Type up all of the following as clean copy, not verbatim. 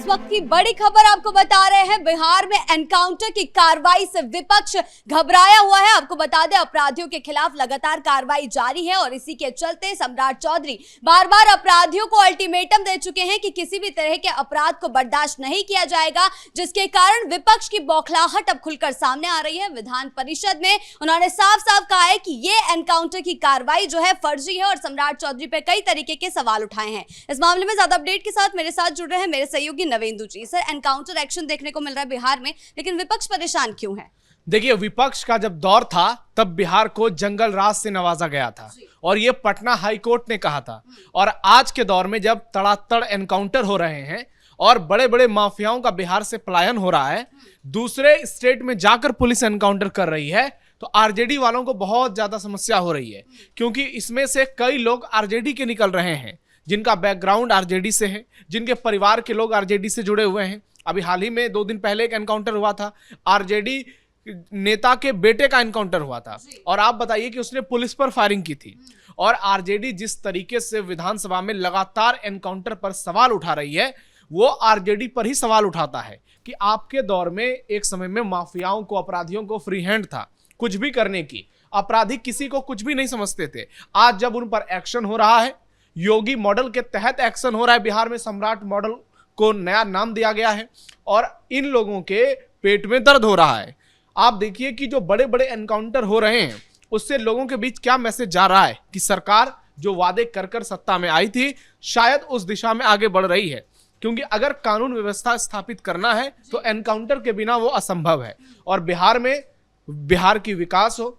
वक्त की बड़ी खबर आपको बता रहे हैं। बिहार में एनकाउंटर की कार्रवाई से विपक्ष घबराया हुआ है। आपको बता दें, अपराधियों के खिलाफ लगातार कार्रवाई जारी है और इसी के चलते सम्राट चौधरी बार बार अपराधियों को अल्टीमेटम दे चुके हैं कि किसी भी तरह के अपराध को बर्दाश्त नहीं किया जाएगा, जिसके कारण विपक्ष की बौखलाहट अब खुलकर सामने आ रही है। विधान परिषद में उन्होंने साफ साफ कहा है कि ये एनकाउंटर की कार्रवाई जो है फर्जी है और सम्राट चौधरी पर कई तरीके के सवाल उठाए हैं। इस मामले में ज्यादा अपडेट के साथ मेरे साथ जुड़ रहे हैं मेरे सहयोगी नवेंदु जी। सर, एनकाउंटर एक्शन देखने को मिल रहा है बिहार में, लेकिन विपक्ष परेशान क्यों है? देखिए, विपक्ष का जब दौर था तब बिहार को जंगल राज से नवाजा गया था और ये पटना हाई कोर्ट ने कहा था। और आज के दौर में जब तड़ातड़ एनकाउंटर हो रहे हैं और बड़े बड़े माफियाओं का बिहार से पलायन हो रहा है, दूसरे स्टेट में जाकर पुलिस एनकाउंटर कर रही है, तो आरजेडी वालों को बहुत ज्यादा समस्या हो रही है। क्योंकि इसमें से कई लोग आरजेडी के निकल रहे हैं, जिनका बैकग्राउंड आरजेडी से है, जिनके परिवार के लोग आरजेडी से जुड़े हुए हैं। अभी हाल ही में 2 दिन पहले एक एनकाउंटर हुआ था, आरजेडी नेता के बेटे का एनकाउंटर हुआ था और आप बताइए कि उसने पुलिस पर फायरिंग की थी। और आरजेडी जिस तरीके से विधानसभा में लगातार एनकाउंटर पर सवाल उठा रही है, वो आरजेडी पर ही सवाल उठाता है कि आपके दौर में एक समय में माफियाओं को, अपराधियों को फ्री हैंड था कुछ भी करने की। अपराधी किसी को कुछ भी नहीं समझते थे। आज जब उन पर एक्शन हो रहा है, योगी मॉडल के तहत एक्शन हो रहा है, बिहार में सम्राट मॉडल को नया नाम दिया गया है और इन लोगों के पेट में दर्द हो रहा है। आप देखिए कि जो बड़े बड़े एनकाउंटर हो रहे हैं उससे लोगों के बीच क्या मैसेज जा रहा है कि सरकार जो वादे कर कर सत्ता में आई थी शायद उस दिशा में आगे बढ़ रही है। क्योंकि अगर कानून व्यवस्था स्थापित करना है तो एनकाउंटर के बिना वो असंभव है। और बिहार में बिहार की विकास हो,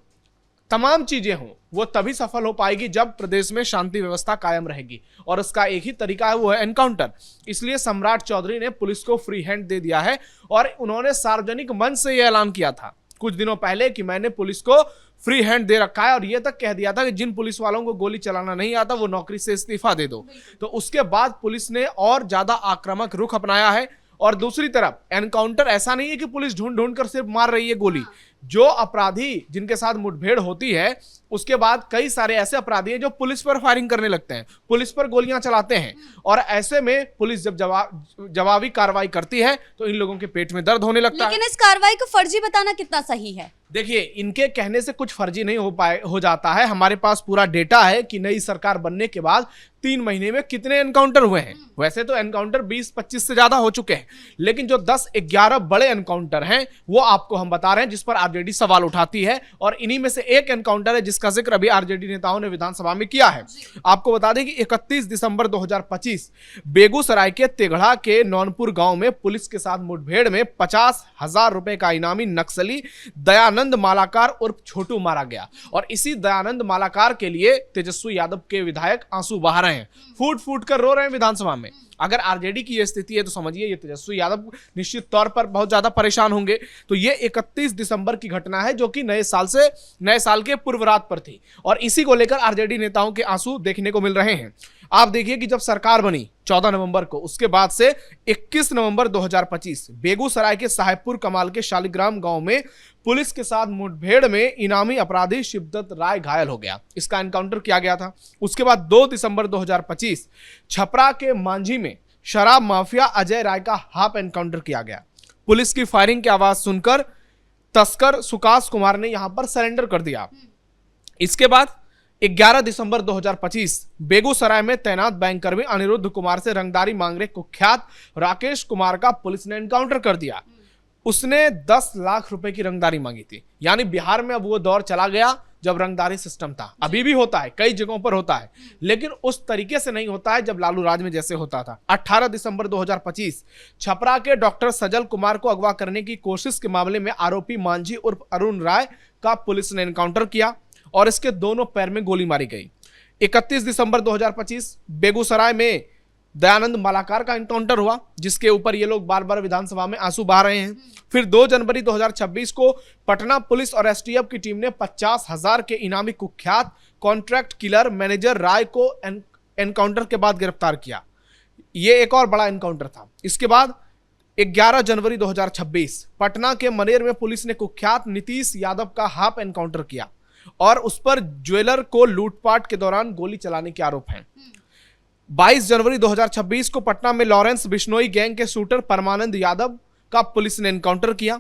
तमाम चीजें हों, वो तभी सफल हो पाएगी जब प्रदेश में शांति व्यवस्था कायम रहेगी और उसका एक ही तरीका है, वो है एनकाउंटर। इसलिए सम्राट चौधरी ने पुलिस को फ्री हैंड दे दिया है और उन्होंने सार्वजनिक मंच से यह ऐलान किया था कुछ दिनों पहले कि मैंने पुलिस को फ्री हैंड दे रखा है और यह तक कह दिया था कि जिन पुलिस वालों को गोली चलाना नहीं आता वो नौकरी से इस्तीफा दे दो। तो उसके बाद पुलिस ने और ज्यादा आक्रामक रुख अपनाया है। और दूसरी तरफ एनकाउंटर ऐसा नहीं है कि पुलिस ढूंढ ढूंढ कर सिर्फ मार रही है गोली। जो अपराधी जिनके साथ मुठभेड़ होती है उसके बाद कई सारे ऐसे अपराधी हैं जो पुलिस पर फायरिंग करने लगते हैं, पुलिस पर गोलियां चलाते हैं और ऐसे में पुलिस जब जवाबी कार्रवाई करती है तो इन लोगों के पेट में दर्द होने लगता है। लेकिन इस कार्रवाई को फर्जी बताना कितना सही है? देखिए, इनके कहने से कुछ फर्जी नहीं हो जाता है। हमारे पास पूरा डेटा है कि नई सरकार बनने के बाद 3 महीने में कितने एनकाउंटर हुए हैं। वैसे तो एनकाउंटर 20-25 से ज्यादा हो चुके हैं, लेकिन जो 10-11 बड़े एनकाउंटर हैं वो आपको हम बता रहे हैं जिस पर आरजेडी सवाल उठाती है। और इन्हीं में से एक एनकाउंटर है जिसका जिक्र अभी आरजेडी नेताओं ने विधानसभा में किया है। आपको बता दें कि 31 दिसंबर 2025 बेगूसराय के तेघड़ा के नौनपुर गांव में पुलिस के साथ मुठभेड़ में 50,000 रुपए का इनामी नक्सली दयानंद मालाकार उर्फ छोटू मारा गया। और इसी दयानंद मालाकार के लिए तेजस्वी यादव के विधायक आंसू बहा रहे हैं, फूट फूट कर रो रहे हैं विधानसभा में। अगर आरजेडी की यह स्थिति है तो समझिए ये तेजस्वी यादव निश्चित तौर पर बहुत ज्यादा परेशान होंगे। तो ये 31 दिसंबर की घटना है जो कि नए साल के पूर्व रात पर थी और इसी को लेकर आरजेडी नेताओं के आंसू देखने को मिल रहे हैं। आप देखिए कि जब सरकार बनी 14 नवंबर को, उसके बाद से 21 नवंबर 2025 बेगूसराय के साहेबपुर कमाल के शालिग्राम गांव में पुलिस के साथ मुठभेड़ में इनामी अपराधी शिवदत्त राय घायल हो गया। इसका एनकाउंटर किया गया था। उसके बाद 2 दिसंबर 2025 छपरा के मांझी में शराब माफिया अजय राय का हाफ एनकाउंटर किया गया। पुलिस की फायरिंग की आवाज सुनकर तस्कर सुकाश कुमार ने यहां पर सरेंडर कर दिया। इसके बाद 11 दिसंबर 2025 बेगूसराय में तैनात बैंककर्मी अनिरुद्ध कुमार से रंगदारी मांग रहे कुख्यात राकेश कुमार का पुलिस ने एनकाउंटर कर दिया। उसने 10 लाख रुपए की रंगदारी मांगी थी। यानी बिहार में अब वो दौर चला गया जब रंगदारी सिस्टम था। अभी भी होता है, कई जगहों पर होता है, लेकिन उस तरीके से नहीं होता है जब लालू राज में जैसे होता था। 18 दिसंबर 2025 छपरा के डॉक्टर सजल कुमार को अगवा करने की कोशिश के मामले में आरोपी मांझी उर्फ अरुण राय का पुलिस ने एनकाउंटर किया और इसके दोनों पैर में गोली मारी गई। 31 दिसंबर 2025 बेगूसराय में दयानंद मालाकार का एनकाउंटर हुआ जिसके ऊपर ये लोग बार बार विधानसभा में आंसू बहा रहे हैं। फिर 2 जनवरी 2026 को पटना पुलिस और एसटीएफ की टीम ने 50,000 के इनामी कुख्यात कॉन्ट्रैक्ट किलर मैनेजर राय को एनकाउंटर के बाद गिरफ्तार किया। ये एक और बड़ा एनकाउंटर था। इसके बाद 11 जनवरी 2026 पटना के मनेर में पुलिस ने कुख्यात नीतीश यादव का हाफ एनकाउंटर किया और उस पर ज्वेलर को लूटपाट के दौरान गोली चलाने के आरोप हैं। 22 जनवरी 2026 को पटना में लॉरेंस बिश्नोई गैंग के शूटर परमानंद यादव का पुलिस ने एनकाउंटर किया।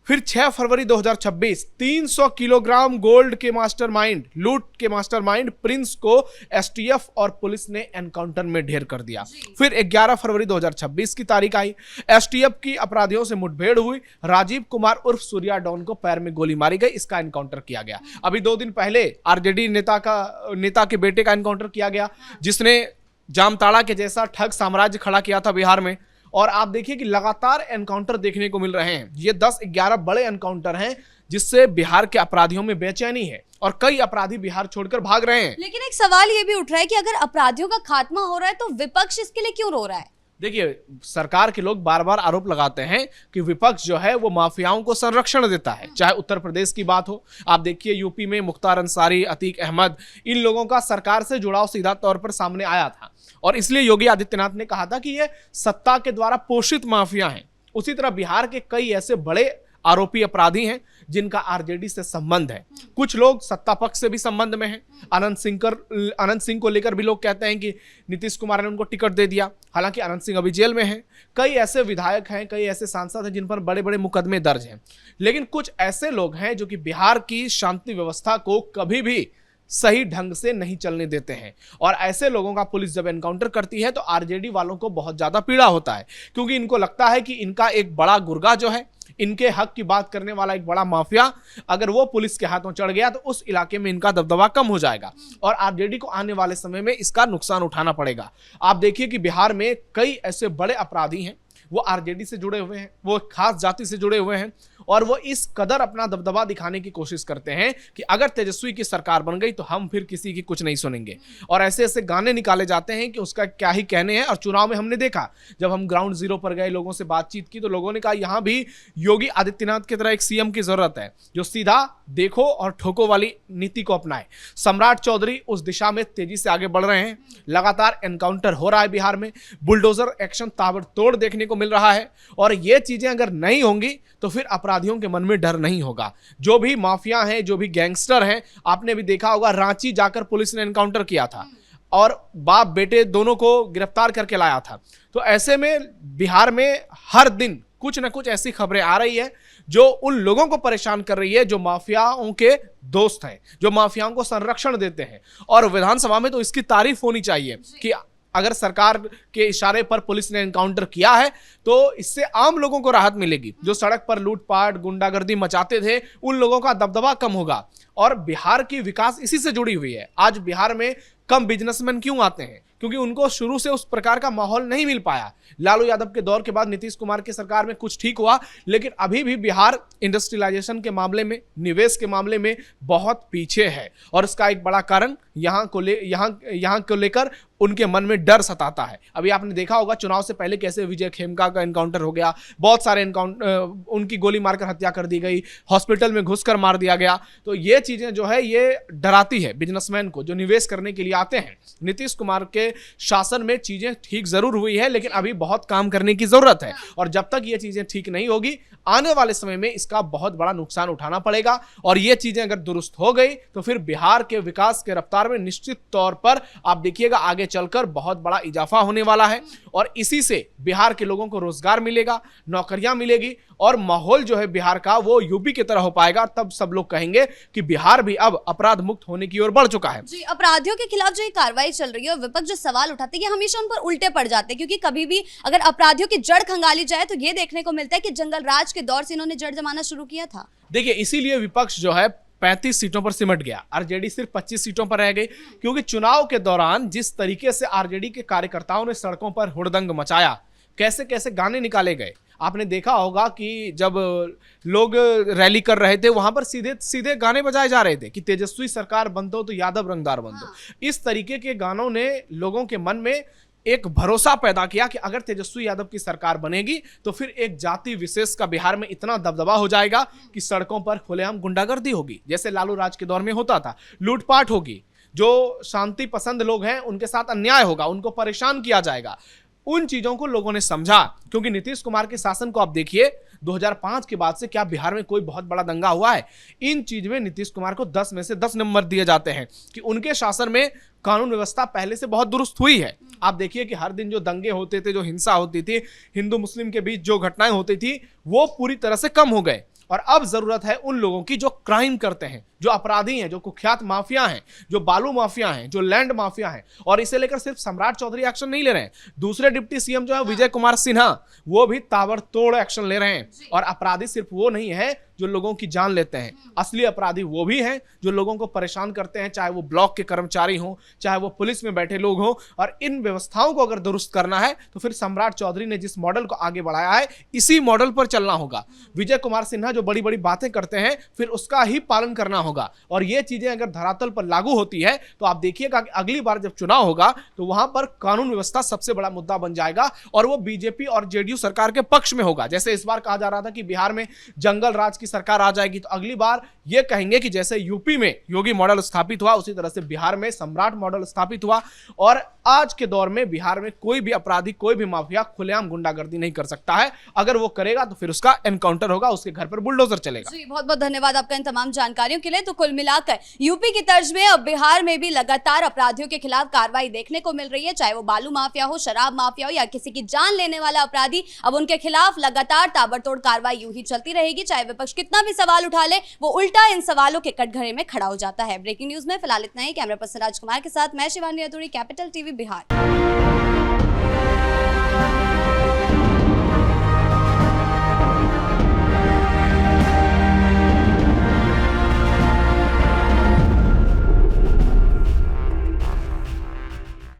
फिर 6 फरवरी 2026 300 किलोग्राम गोल्ड के मास्टरमाइंड, लूट के मास्टरमाइंड प्रिंस को एसटीएफ और पुलिस ने एनकाउंटर में ढेर कर दिया। फिर 11 फरवरी 2026 की तारीख आई, एसटीएफ की अपराधियों से मुठभेड़ हुई, राजीव कुमार उर्फ सूर्या डॉन को पैर में गोली मारी गई, इसका एनकाउंटर किया गया। अभी 2 दिन पहले आरजेडी नेता के बेटे का एनकाउंटर किया गया, जिसने जामताड़ा के जैसा ठग साम्राज्य खड़ा किया था बिहार में। और आप देखिए कि लगातार एनकाउंटर देखने को मिल रहे हैं। ये 10-11 बड़े एनकाउंटर हैं, जिससे बिहार के अपराधियों में बेचैनी है और कई अपराधी बिहार छोड़कर भाग रहे हैं। लेकिन एक सवाल ये भी उठ रहा है कि अगर अपराधियों का खात्मा हो रहा है तो विपक्ष इसके लिए क्यों रो रहा है? देखिए, सरकार के लोग बार बार आरोप लगाते हैं कि विपक्ष जो है वो माफियाओं को संरक्षण देता है। चाहे उत्तर प्रदेश की बात हो, आप देखिए यूपी में मुख्तार अंसारी, अतीक अहमद, इन लोगों का सरकार से जुड़ाव सीधा तौर पर सामने आया था और इसलिए योगी आदित्यनाथ ने कहा था कि ये सत्ता के द्वारा पोषित माफिया हैं। उसी तरह बिहार के कई ऐसे बड़े आरोपी अपराधी हैं जिनका आरजेडी से संबंध है। कुछ लोग सत्ता पक्ष से भी संबंध में हैं। अनंत सिंह को लेकर भी लोग कहते हैं कि नीतीश कुमार ने उनको टिकट दे दिया, हालांकि अनंत सिंह अभी जेल में हैं। कई ऐसे विधायक हैं, कई ऐसे सांसद हैं जिन पर बड़े बड़े मुकदमे दर्ज हैं। लेकिन कुछ ऐसे लोग हैं जो कि बिहार की शांति व्यवस्था को कभी भी सही ढंग से नहीं चलने देते हैं और ऐसे लोगों का पुलिस जब एनकाउंटर करती है तो आरजेडी वालों को बहुत ज्यादा पीड़ा होता है, क्योंकि इनको लगता है कि इनका एक बड़ा गुर्गा जो है, इनके हक की बात करने वाला एक बड़ा माफिया, अगर वो पुलिस के हाथों चढ़ गया तो उस इलाके में इनका दबदबा कम हो जाएगा और आरजेडी को आने वाले समय में इसका नुकसान उठाना पड़ेगा। आप देखिए कि बिहार में कई ऐसे बड़े अपराधी हैं, वो आरजेडी से जुड़े हुए हैं, वो खास जाति से जुड़े हुए हैं और वो इस कदर अपना दबदबा दिखाने की कोशिश करते हैं कि अगर तेजस्वी की सरकार बन गई तो हम फिर किसी की कुछ नहीं सुनेंगे। और ऐसे ऐसे गाने निकाले जाते हैं कि उसका क्या ही कहने हैं। और चुनाव में हमने देखा, जब हम ग्राउंड जीरो पर गए, लोगों से बातचीत की, तो लोगों ने कहा यहां भी योगी आदित्यनाथ की तरह एक सीएम की जरूरत है जो सीधा देखो और ठोको वाली नीति को अपनाए। सम्राट चौधरी उस दिशा में तेजी से आगे बढ़ रहे हैं। लगातार एनकाउंटर हो रहा है बिहार में, बुलडोजर एक्शन ताबड़तोड़ देखने को मिल रहा है और ये चीजें अगर नहीं होंगी तो फिर अपराधियों के मन में डर नहीं होगा। जो भी माफिया हैं, जो भी गैंगस्टर हैं, आपने भी देखा होगा रांची जाकर पुलिस ने एनकाउंटर किया था और बाप बेटे दोनों को गिरफ्तार करके लाया था। तो ऐसे में बिहार में हर दिन कुछ ना कुछ ऐसी खबरें आ रही है जो उन लोगों को परेशान कर रही है जो माफियाओं के दोस्त हैं, जो माफियाओं को संरक्षण देते हैं। और विधानसभा में तो इसकी तारीफ होनी चाहिए कि अगर सरकार के इशारे पर पुलिस ने एनकाउंटर किया है तो इससे आम लोगों को राहत मिलेगी। जो सड़क पर लूटपाट गुंडागर्दी मचाते थे उन लोगों का दबदबा कम होगा और बिहार की विकास इसी से जुड़ी हुई है। आज बिहार में कम बिजनेसमैन क्यों आते हैं? क्योंकि उनको शुरू से उस प्रकार का माहौल नहीं मिल पाया। लालू यादव के दौर के बाद नीतीश कुमार की सरकार में कुछ ठीक हुआ, लेकिन अभी भी बिहार इंडस्ट्रियलाइजेशन के मामले में, निवेश के मामले में बहुत पीछे है और इसका एक बड़ा कारण यहाँ को लेकर उनके मन में डर सताता है। अभी आपने देखा होगा चुनाव से पहले कैसे विजय खेमका का एनकाउंटर हो गया, बहुत सारे उनकी गोली मारकर हत्या कर दी गई, हॉस्पिटल में घुसकर मार दिया गया। तो ये चीजें जो है ये डराती है बिजनेसमैन को जो निवेश करने के लिए आते हैं। नीतीश कुमार के शासन में चीजें ठीक जरूर हुई है, लेकिन अभी बहुत काम करने की जरूरत है और जब तक ये चीजें ठीक नहीं होगी आने वाले समय में इसका बहुत बड़ा नुकसान उठाना पड़ेगा। और ये चीजें अगर दुरुस्त हो गई तो फिर बिहार के विकास के रफ्तार में निश्चित तौर पर आप देखिएगा आगे चलकर बहुत बड़ा इजाफा होने वाला है और इसी से बिहार के लोगों को रोजगार मिलेगा, नौकरियां मिलेगी और माहौल जो है बिहार का वो यूपी की तरह हो पाएगा। तब सब लोग कहेंगे कि बिहार भी अब अपराध मुक्त होने की ओर बढ़ चुका है। जी, अपराधियों के खिलाफ जो ये कार्रवाई चल रही है और विपक्ष जो सवाल उठाते हैं हमेशा उन पर उल्टे पड़ जाते हैं, क्योंकि कभी भी अगर अपराधियों की जड़ खंगाली जाए तो ये देखने को मिलता है कि जंगल राज के दौर से इन्होंने जड़ जमाना शुरू किया था। देखिए, इसीलिए विपक्ष जो है 35 सीटों पर सिमट गया, आरजेडी सिर्फ 25 सीटों पर रह गई, क्योंकि चुनाव के दौरान जिस तरीके से आरजेडी के कार्यकर्ताओं ने सड़कों पर हुड़दंग मचाया, कैसे कैसे गाने निकाले गए। आपने देखा होगा कि जब लोग रैली कर रहे थे वहां पर सीधे सीधे गाने बजाए जा रहे थे कि तेजस्वी सरकार बन दो तो यादव रंगदार बन दो। इस तरीके के गानों ने लोगों के मन में एक भरोसा पैदा किया कि अगर तेजस्वी यादव की सरकार बनेगी तो फिर एक जाति विशेष का बिहार में इतना दबदबा हो जाएगा कि सड़कों पर खुलेआम गुंडागर्दी होगी, जैसे लालू राज के दौर में होता था, लूटपाट होगी, जो शांति पसंद लोग हैं उनके साथ अन्याय होगा, उनको परेशान किया जाएगा। उन चीजों को लोगों ने समझा, क्योंकि नीतीश कुमार के शासन को आप देखिए 2005 के बाद से क्या बिहार में कोई बहुत बड़ा दंगा हुआ है? इन चीज में नीतीश कुमार को 10 में से 10 नंबर दिए जाते हैं कि उनके शासन में कानून व्यवस्था पहले से बहुत दुरुस्त हुई है। आप देखिए कि हर दिन जो दंगे होते थे, जो हिंसा होती थी, हिंदू मुस्लिम के बीच जो घटनाएं होती थी, वो पूरी तरह से कम हो गए। और अब जरूरत है उन लोगों की जो क्राइम करते हैं, जो अपराधी हैं, जो कुख्यात माफिया हैं, जो बालू माफिया हैं, जो लैंड माफिया हैं। और इसे लेकर सिर्फ सम्राट चौधरी एक्शन नहीं ले रहे हैं, दूसरे डिप्टी सीएम जो है विजय कुमार सिन्हा, वो भी ताबड़तोड़ एक्शन ले रहे हैं। और अपराधी सिर्फ वो नहीं है जो लोगों की जान लेते हैं, असली अपराधी वो भी हैं जो लोगों को परेशान करते हैं, चाहे वो ब्लॉक के कर्मचारी हों, चाहे वो पुलिस में बैठे लोग हों। और इन व्यवस्थाओं को अगर दुरुस्त करना है तो फिर सम्राट चौधरी ने जिस मॉडल को आगे बढ़ाया है, इसी मॉडल पर चलना होगा। विजय कुमार सिन्हा जो बड़ी बड़ी बातें करते हैं, फिर उसका ही पालन करना होगा। और ये चीजें अगर धरातल पर लागू होती है तो आप देखिएगा कि अगली बार जब चुनाव होगा तो वहां पर कानून व्यवस्था सबसे बड़ा मुद्दा बन जाएगा और वो बीजेपी और जेडीयू सरकार के पक्ष में होगा। जैसे इस बार कहा जा रहा था कि बिहार में जंगल राज की सरकार आ जाएगी, तो अगली बार ये कहेंगे कि जैसे यूपी में योगी मॉडल स्थापित हुआ, उसी तरह से बिहार में सम्राट मॉडल स्थापित हुआ। और आज के दौर में बिहार में कोई भी अपराधी, कोई भी माफिया खुलेआम गुंडागर्दी नहीं कर सकता है। अगर वो करेगा तो फिर उसका एनकाउंटर होगा, उसके घर पर बुलडोजर चलेगा। जी, बहुत बहुत धन्यवाद आपका इन तमाम जानकारियों के लिए। तो कुल मिलाकर यूपी की तर्ज में अब बिहार में भी लगातार अपराधियों के खिलाफ कार्रवाई देखने को मिल रही है, चाहे वो बालू माफिया हो, शराब माफिया हो या किसी की जान लेने वाला अपराधी। अब उनके खिलाफ लगातार ताबड़तोड़ कार्रवाई यूं ही चलती रहेगी, चाहे विपक्ष कितना भी सवाल उठा ले, वो उल्टा इन सवालों के कटघरे में खड़ा हो जाता है। ब्रेकिंग न्यूज में फिलहाल इतना ही। कैमरा पर्सन राजकुमार के साथ मैं शिवानी अतुरी, कैपिटल टीवी बिहार।